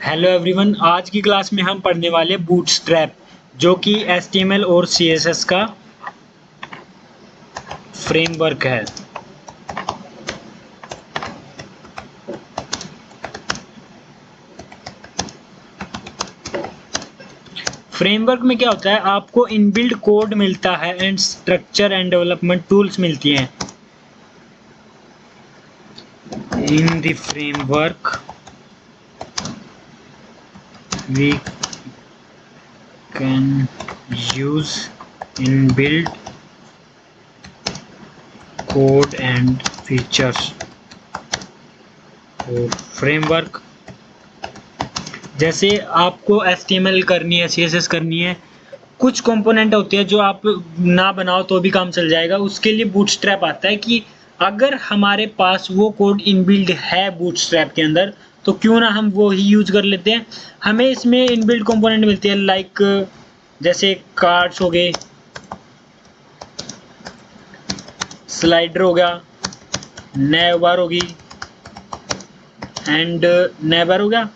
Hello everyone, आज की class में हम पढ़ने वाले बूटस्ट्रैप जो कि HTML और CSS का फ्रेमवर्क है। फ्रेमवर्क में क्या होता है, आपको इनबिल्ट कोड मिलता है and structure and development tools मिलती हैं। In the framework we can use inbuilt code and features. Framework जैसे आपको HTML करनी है, CSS करनी है, कुछ कंपोनेंट होते हैं जो आप ना बनाओ तो भी काम चल जाएगा। उसके लिए बूटस्ट्रैप आता है कि अगर हमारे पास वो कोड इनबिल्ड है बूटस्ट्रैप के अंदर तो क्यों ना हम वो ही यूज कर लेते हैं। हमें इसमें इनबिल्ट कंपोनेंट मिलते हैं लाइक जैसे कार्ड्स हो गए, स्लाइडर हो गया, नेवर होगी एंड नेवर हो गया।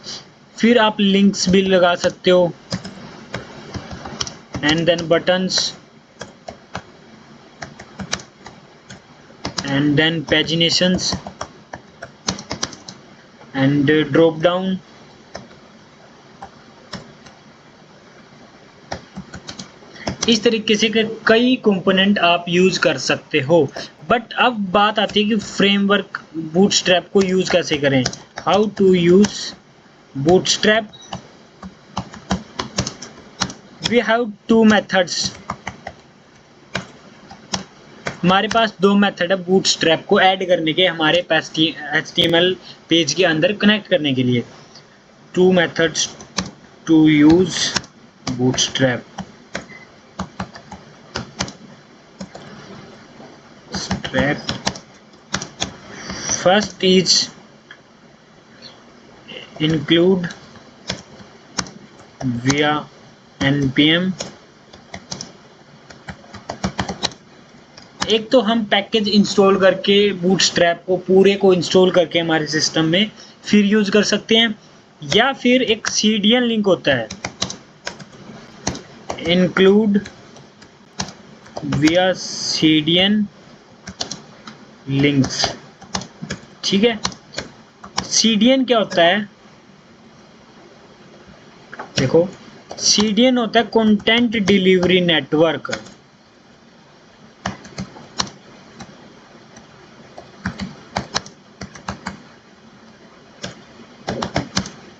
फिर आप लिंक्स भी लगा सकते हो and then buttons and then paginations and drop down। इस तरीके से कई कंपोनेंट आप यूज कर सकते हो। बट अब बात आती है कि फ्रेमवर्क बूटस्ट्रैप को यूज कैसे करें। How to use Bootstrap. We have two methods. हमारे पास दो मेथड है बूटस्ट्रैप को ऐड करने के, हमारे HTML पेज के अंदर कनेक्ट करने के लिए। Two methods to use Bootstrap. First is include via npm। एक तो हम पैकेज इंस्टॉल करके बूटस्ट्रैप को पूरे को इंस्टॉल करके हमारे सिस्टम में फिर यूज कर सकते हैं, या फिर एक CDN लिंक होता है, इंक्लूड via CDN लिंक्स। ठीक है, CDN क्या होता है, देखो CDN होता है कंटेंट डिलीवरी नेटवर्क।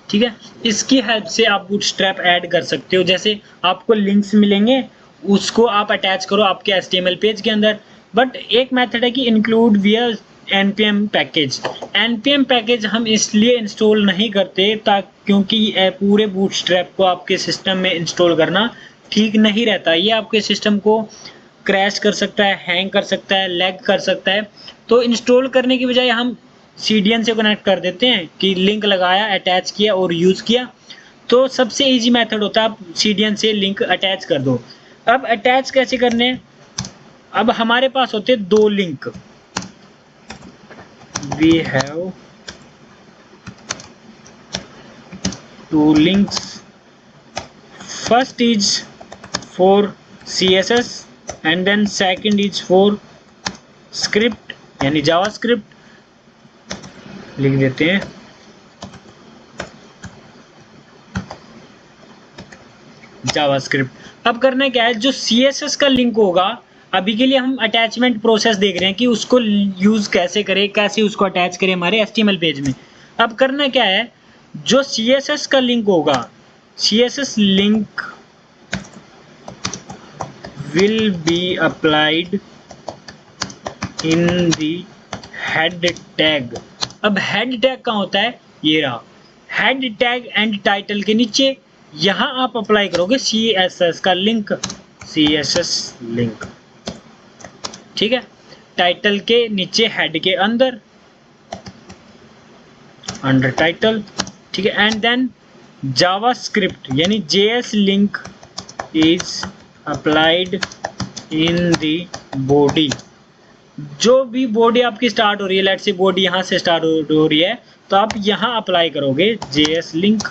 ठीक है, इसकी हेल्प से आप बूटस्ट्रैप ऐड कर सकते हो। जैसे आपको लिंक्स मिलेंगे, उसको आप अटैच करो आपके HTML पेज के अंदर। बट एक मेथड है कि इंक्लूड विया npm पैकेज। npm पैकेज हम इसलिए इंस्टॉल नहीं करते क्योंकि पूरे बूटस्ट्रैप को आपके सिस्टम में इंस्टॉल करना ठीक नहीं रहता। ये आपके सिस्टम को क्रैश कर सकता है, हैंग कर सकता है, लैग कर सकता है। तो इंस्टॉल करने की बजाय हम CDN से कनेक्ट कर देते हैं कि लिंक लगाया, अटैच किया और यूज किया। तो सबसे इजी मेथड होता है आप CDN से लिंक अटैच कर दो। अब अटैच कैसे करने, अब हमारे पास होते हैं दो link. We have two links. First is for CSS and then second is for script यानी जावास्क्रिप्ट। लिख देते हैं जावास्क्रिप्ट। अब करना क्या है, जो CSS का लिंक होगा, अभी के लिए हम अटैचमेंट प्रोसेस देख रहे हैं कि उसको यूज कैसे करें, कैसे उसको अटैच करें हमारे HTML पेज में। अब करना क्या है, जो CSS का लिंक होगा, CSS link will be applied in the head tag. अब हेड टैग कहाँ होता है, ये रहा हेड टैग एंड टाइटल के नीचे। यहां आप अप्लाई करोगे CSS का लिंक, CSS लिंक। ठीक है, टाइटल के नीचे, हेड के अंदर, अंडर टाइटल। ठीक है, एंड देन जावास्क्रिप्ट यानी JS link is applied in the body. जो भी बॉडी आपकी स्टार्ट हो रही है, लेट्स से बॉडी यहां से स्टार्ट हो रही है, तो आप यहां अप्लाई करोगे JS लिंक।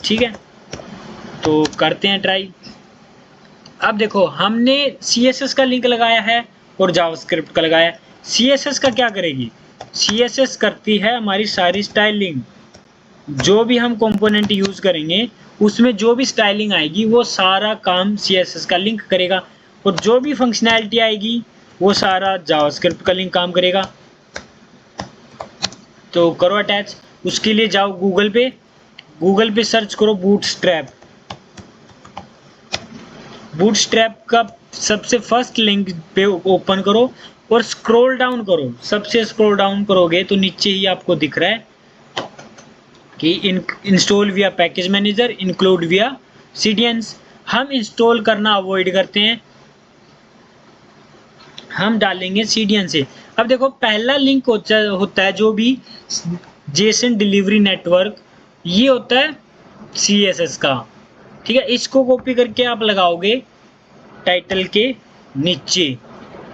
ठीक है, तो करते हैं ट्राई। अब देखो हमने CSS का लिंक लगाया है और जावास्क्रिप्ट का लगाया है। CSS का क्या करेगी? CSS करती है हमारी सारी स्टाइलिंग, जो भी हम कंपोनेंट यूज करेंगे उसमें जो भी स्टाइलिंग आएगी वो सारा काम CSS का लिंक करेगा, और जो भी फंक्शनैलिटी आएगी वो सारा जावास्क्रिप्ट का लिंक काम करेगा। तो करो अटैच। उसके लिए जाओ गूगल पे सर्च करो बूटस्ट्रैप। बूटस्ट्रैप का सबसे फर्स्ट लिंक पे ओपन करो और स्क्रॉल डाउन करो। सबसे स्क्रॉल डाउन करोगे तो नीचे ही आपको दिख रहा है कि इंस्टॉल विया पैकेज मैनेजर, इंक्लूड विया CDNs। हम इंस्टॉल करना अवॉइड करते हैं, हम डालेंगे CDN से। अब देखो पहला लिंक होता है जो भी जेसन डिलीवरी नेटवर्क, ये होता है CSS का। ठीक है, इसको कॉपी करके आप लगाओगे टाइटल के नीचे।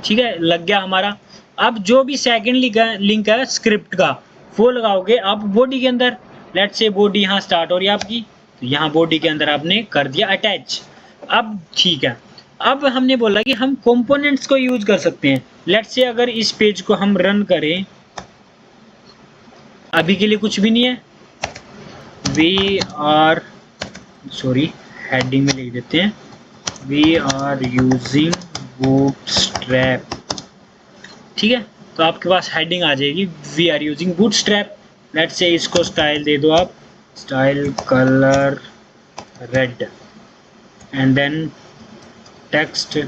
ठीक है, लग गया हमारा। अब जो भी सेकंड लिंक है स्क्रिप्ट का, वो लगाओगे आप बॉडी के अंदर। लेट्स से बॉडी यहाँ स्टार्ट हो रही है आपकी, तो यहाँ बॉडी के अंदर आपने कर दिया अटैच। अब ठीक है, अब हमने बोला कि हम कंपोनेंट्स को यूज कर सकते हैं। लेट्स से अगर इस पेज को हम रन करें, अभी के लिए कुछ भी नहीं है, वी आर सॉरी हेडिंग में लिख देते हैं वी आर यूजिंग बूटस्ट्रैप। ठीक है, तो आपके पास हेडिंग आ जाएगी we are using Bootstrap. Let's say इसको स्टाइल दे दो आप, style colour red, and then text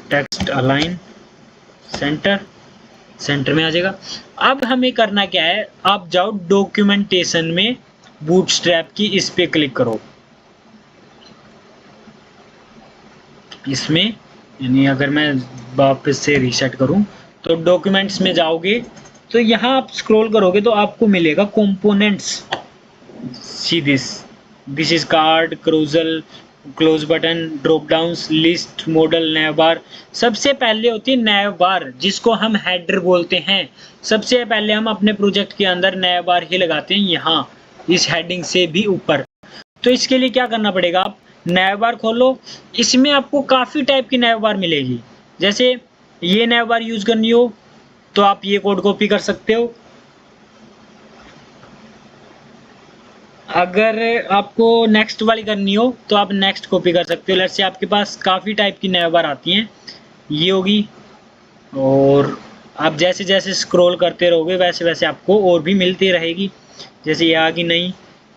text align centre में आ जाएगा। अब हमें करना क्या है, आप जाओ डॉक्यूमेंटेशन में बूटस्ट्रैप की, इस पे क्लिक करो। इसमें यानी अगर मैं वापस से रीसेट करूं तो डॉक्यूमेंट्स में जाओगे तो यहाँ आप स्क्रॉल करोगे तो आपको मिलेगा components. See this is card carousel close button drop downs list modal nav bar. सबसे पहले होती है नैव बार, जिसको हम हेडर बोलते हैं। सबसे पहले हम अपने प्रोजेक्ट के अंदर नैव बार ही लगाते हैं, यहाँ इस हेडिंग से भी ऊपर। तो इसके लिए क्या करना पड़ेगा, आप नैव बार खोलो। इसमें आपको काफ़ी टाइप की नैव बार मिलेगी। जैसे ये नैव बार यूज करनी हो तो आप ये कोड कॉपी कर सकते हो। अगर आपको नेक्स्ट वाली करनी हो तो आप नेक्स्ट कॉपी कर सकते हो। लेट्स से आपके पास काफ़ी टाइप की नैव बार आती हैं, ये होगी। और आप जैसे जैसे स्क्रॉल करते रहोगे वैसे वैसे आपको और भी मिलती रहेगी। जैसे ये आ गई नई,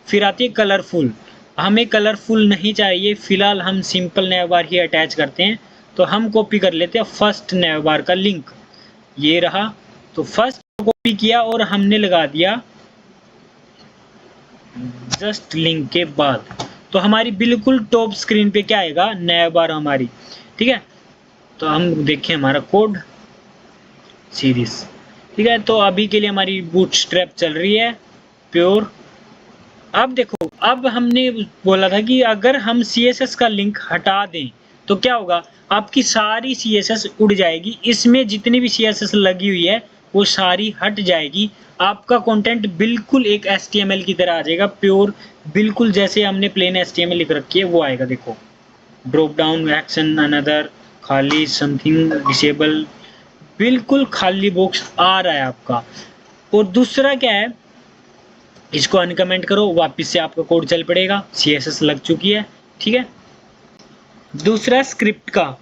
फिर आती है कलरफुल। हमें कलरफुल नहीं चाहिए, फिलहाल हम सिंपल नैव बार ही अटैच करते हैं। तो हम कॉपी कर लेते हैं फर्स्ट नैव बार का लिंक, ये रहा। तो फर्स्ट कॉपी किया और हमने लगा दिया जस्ट लिंक के बाद, तो हमारी बिल्कुल टॉप स्क्रीन पे क्या आएगा, नैव बार हमारी। ठीक है, तो हम देखें हमारा कोड सीरीज। ठीक है, तो अभी के लिए हमारी बूटस्ट्रैप चल रही है प्योर। अब देखो, अब हमने बोला था कि अगर हम CSS का लिंक हटा दें तो क्या होगा, आपकी सारी CSS उड़ जाएगी। इसमें जितनी भी CSS लगी हुई है वो सारी हट जाएगी। आपका कंटेंट बिल्कुल एक HTML की तरह आ जाएगा प्योर, बिल्कुल जैसे हमने प्लेन HTML लिख रखी है वो आएगा। देखो ड्रॉप डाउन एक्शन अनदर खाली समथिंग डिसेबल, बिल्कुल खाली बॉक्स आ रहा है आपका। और दूसरा क्या है, इसको अनकमेंट करो, वापस से आपका कोड चल पड़ेगा, CSS लग चुकी है। ठीक है, दूसरा स्क्रिप्ट का।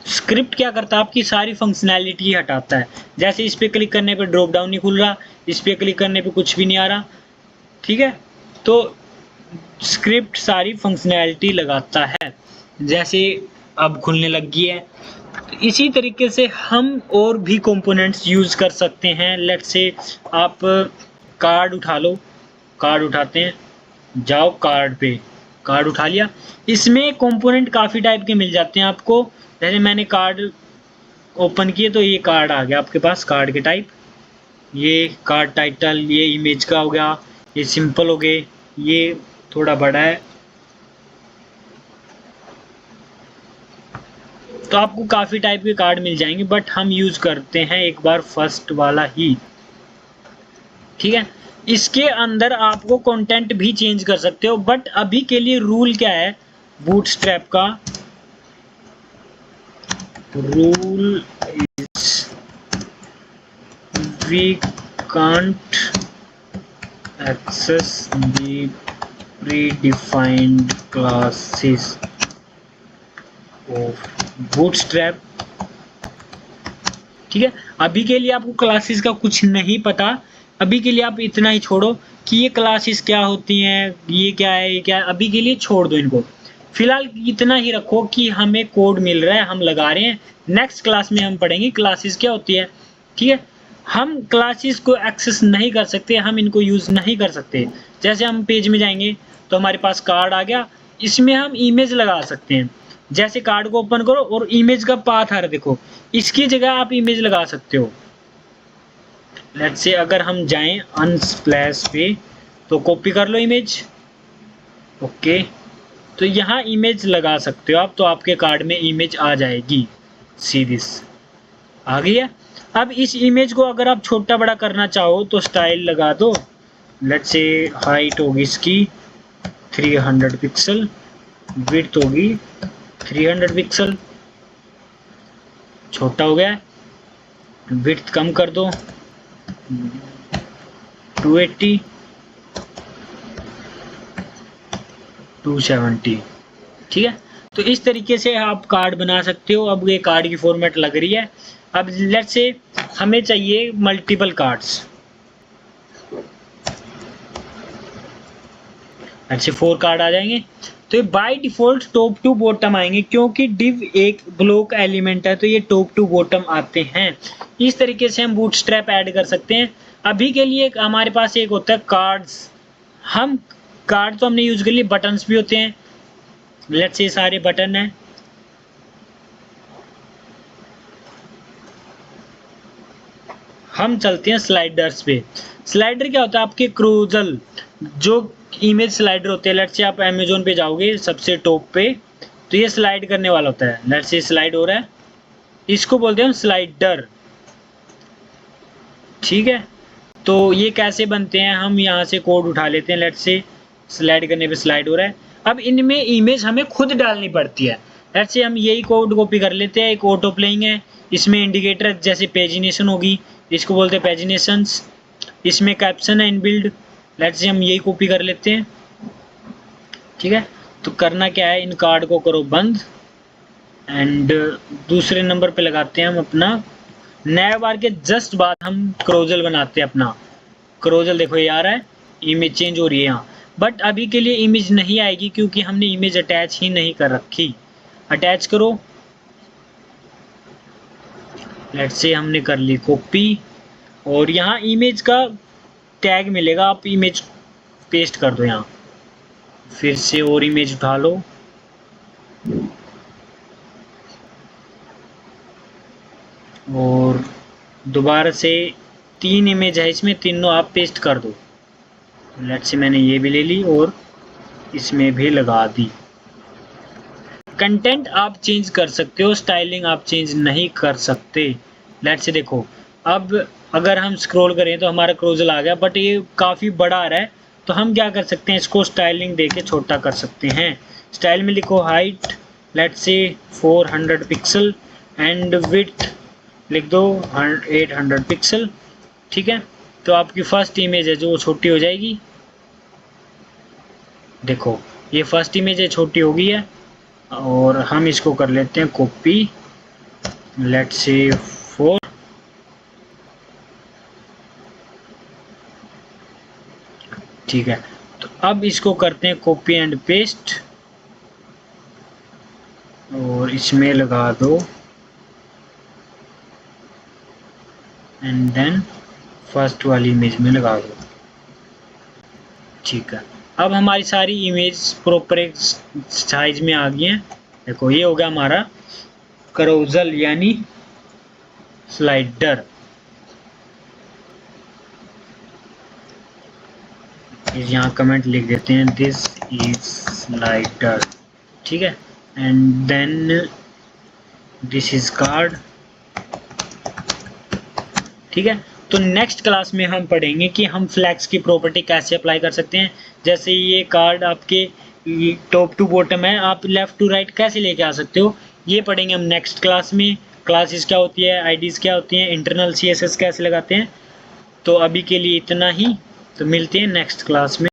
स्क्रिप्ट क्या करता है, आपकी सारी फंक्शनैलिटी हटाता है। जैसे इस पे क्लिक करने पे ड्रॉप डाउन नहीं खुल रहा, इस पे क्लिक करने पे कुछ भी नहीं आ रहा। ठीक है, तो स्क्रिप्ट सारी फंक्शनैलिटी लगाता है। जैसे अब खुलने लगी है, इसी तरीके से हम और भी कंपोनेंट्स यूज कर सकते हैं। लेट्स से आप कार्ड उठा लो, कार्ड उठाते हैं, जाओ कार्ड पे, कार्ड उठा लिया। इसमें कंपोनेंट काफ़ी टाइप के मिल जाते हैं आपको। जैसे मैंने कार्ड ओपन किए तो ये कार्ड आ गया आपके पास, कार्ड के टाइप, ये कार्ड टाइटल, ये इमेज का हो गया, ये सिंपल हो गए, ये थोड़ा बड़ा है। तो आपको काफ़ी टाइप के कार्ड मिल जाएंगे, बट हम यूज़ करते हैं एक बार फर्स्ट वाला ही। ठीक है, इसके अंदर आपको कंटेंट भी चेंज कर सकते हो, बट अभी के लिए रूल क्या है बूटस्ट्रैप का, rule is we can't access the predefined classes of bootstrap। ठीक है, अभी के लिए आपको क्लासेस का कुछ नहीं पता, अभी के लिए आप इतना ही छोड़ो कि ये क्लासेस क्या होती हैं, ये क्या है, ये क्या है, अभी के लिए छोड़ दो इनको। फिलहाल इतना ही रखो कि हमें कोड मिल रहा है, हम लगा रहे हैं, नेक्स्ट क्लास में हम पढ़ेंगे क्लासेस क्या होती है। ठीक है, हम क्लासेस को एक्सेस नहीं कर सकते, हम इनको यूज़ नहीं कर सकते। जैसे हम पेज में जाएंगे तो हमारे पास कार्ड आ गया, इसमें हम इमेज लगा सकते हैं। जैसे कार्ड को ओपन करो और इमेज का पाथ आ रहा है, देखो इसकी जगह आप इमेज लगा सकते हो। लेट्स से अगर हम जाएं अनस्प्लैश पे तो कॉपी कर लो इमेज, ओके, तो यहाँ इमेज लगा सकते हो आप, तो आपके कार्ड में इमेज आ जाएगी, सी दिस आ गई है। अब इस इमेज को अगर आप छोटा बड़ा करना चाहो तो स्टाइल लगा दो, लेट्स से हाइट होगी इसकी 300 पिक्सल, विड्थ होगी 300 पिक्सल, छोटा हो गया, विड्थ कम कर दो 280 270। ठीक है, तो इस तरीके से आप कार्ड बना सकते हो। अब ये कार्ड की फॉर्मेट लग रही है। अब लेट्स से हमें चाहिए मल्टीपल कार्ड्स, ऐसे 4 कार्ड आ जाएंगे, तो ये by default top to bottom आएंगे, क्योंकि डिव एक ब्लॉक एलिमेंट है तो ये टॉप टू बॉटम आते हैं। इस तरीके से हम बूटस्ट्रैप ऐड कर सकते हैं। अभी के लिए हमारे पास एक होता है कार्ड्स, हम कार्ड तो हमने यूज कर लिए, बटन्स भी होते हैं, लेट्स से सारे बटन हैं। हम चलते हैं स्लाइडर्स पे। स्लाइडर क्या होता है, आपके क्रूजल जो इमेज स्लाइडर होते हैं, लेट्स से आप अमेजोन पे जाओगे सबसे टॉप पे, तो ये स्लाइड करने वाला होता है, लेट्स से स्लाइड हो रहा है, इसको बोलते हैं हम स्लाइडर। ठीक है, तो ये कैसे बनते हैं, हम यहाँ से कोड उठा लेते हैं, लेट्स से स्लाइड करने पे स्लाइड हो रहा है। अब इनमें इमेज हमें खुद डालनी पड़ती है, लेट्स से हम यही कोड कॉपी कर लेते हैं। एक ऑटो प्लेइंग है, इसमें इंडिकेटर जैसे पेजिनेशन होगी, इसको बोलते हैं पेजिनेशंस, इसमें कैप्शन है इनबिल्ड, लेट्स से हम यही कॉपी कर लेते हैं। ठीक है, तो करना क्या है, इन कार्ड को करो बंद, एंड दूसरे नंबर पे लगाते हैं हम अपना नए बार के जस्ट बाद हम क्रोजल बनाते हैं अपना क्रोजल। देखो ये आ रहा है, इमेज चेंज हो रही है यहाँ, बट अभी के लिए इमेज नहीं आएगी क्योंकि हमने इमेज अटैच ही नहीं कर रखी। अटैच करो, लेट्स से हमने कर ली कॉपी, और यहाँ इमेज का टैग मिलेगा, आप इमेज पेस्ट कर दो यहाँ, फिर से और इमेज उठा लो, और दोबारा से 3 इमेज है इसमें, तीनों आप पेस्ट कर दो। लेट्स से मैंने ये भी ले ली और इसमें भी लगा दी। कंटेंट आप चेंज कर सकते हो, स्टाइलिंग आप चेंज नहीं कर सकते। लेट्स से देखो, अब अगर हम स्क्रॉल करें तो हमारा क्रोजल आ गया, बट ये काफ़ी बड़ा आ रहा है, तो हम क्या कर सकते हैं, इसको स्टाइलिंग देके छोटा कर सकते हैं। स्टाइल में लिखो height, let's say 400 pixel, and width लिख दो 800 पिक्सल। ठीक है, तो आपकी फर्स्ट इमेज है जो छोटी हो जाएगी, देखो ये फर्स्ट इमेज है, छोटी हो गई है, और हम इसको कर लेते हैं कॉपी, लेट्स से 4, ठीक है, तो अब इसको करते हैं कॉपी एंड पेस्ट, और इसमें लगा दो, एंड देन फर्स्ट वाली इमेज में लगा दो। ठीक है, अब हमारी सारी इमेज प्रॉपर एक साइज में आ गई हैं। देखो ये हो गया हमारा क्रोजल यानी स्लाइडर। यहाँ कमेंट लिख देते हैं दिस इज स्लाइडर। ठीक है, and then this is card. ठीक है, तो नेक्स्ट क्लास में हम पढ़ेंगे कि हम फ्लैक्स की प्रॉपर्टी कैसे अप्लाई कर सकते हैं। जैसे ये कार्ड आपके टॉप टू बॉटम है, आप लेफ्ट टू राइट कैसे लेके आ सकते हो, ये पढ़ेंगे हम नेक्स्ट क्लास में। क्लासेस क्या होती है, आईडीज क्या होती हैं, इंटरनल सीएसएस कैसे लगाते हैं। तो अभी के लिए इतना ही, तो मिलते हैं नेक्स्ट क्लास में।